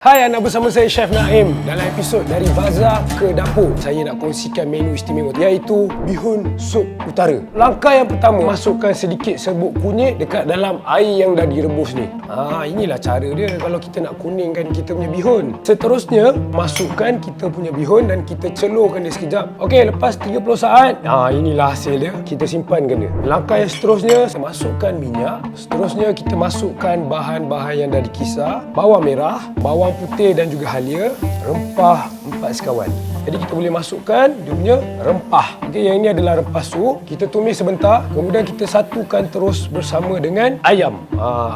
Hai, anda bersama saya Chef Naim. Dalam episod Dari Bazar ke Dapur, saya nak kongsikan menu istimewa iaitu bihun sup utara. Langkah yang pertama, masukkan sedikit serbuk kunyit dekat dalam air yang dah direbus ni. Inilah cara dia kalau kita nak kuningkan kita punya bihun. Seterusnya, masukkan kita punya bihun dan kita celurkan dia sekejap. Okey, lepas 30 saat, inilah hasil dia. Kita simpankan dia. Langkah yang seterusnya, saya masukkan minyak. Seterusnya, kita masukkan bahan-bahan yang dah dikisar. Bawang merah, bawang putih dan juga halia, rempah 4 sekawan. Jadi kita boleh masukkan dia punya rempah. Okey, yang ini adalah rempah sup. Kita tumis sebentar, kemudian kita satukan terus bersama dengan ayam.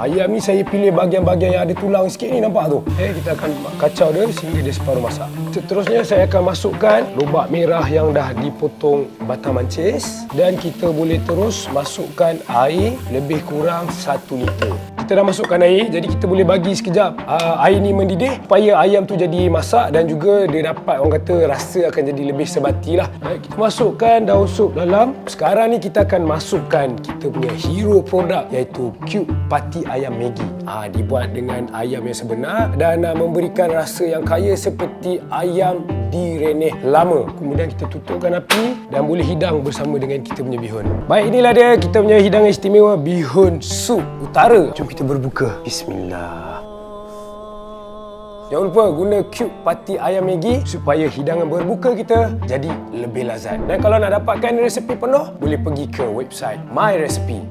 Ayam ni saya pilih bahagian-bahagian yang ada tulang sikit ni, nampak tu. Kita akan kacau dia sehingga dia separuh masak. Seterusnya saya akan masukkan lobak merah yang dah dipotong batang mancis dan kita boleh terus masukkan air lebih kurang 1 liter. Kita dah masukkan air, jadi kita boleh bagi sekejap air ni mendidih supaya ayam tu jadi masak dan juga dia dapat, orang kata, rasa akan jadi lebih sebati lah. Kita masukkan daun sup dalam. Sekarang ni kita akan masukkan kita punya hero produk iaitu cube pati ayam Maggi. Dibuat dengan ayam yang sebenar dan memberikan rasa yang kaya seperti ayam direnek lama. Kemudian kita tutupkan api dan boleh hidang bersama dengan kita punya bihun. Baik, inilah dia kita punya hidangan istimewa bihun sup utara. Jom kita berbuka. Bismillah. Jangan lupa guna cube pati ayam Maggi supaya hidangan berbuka kita jadi lebih lazat. Dan kalau nak dapatkan resepi penuh, boleh pergi ke website My Recipe.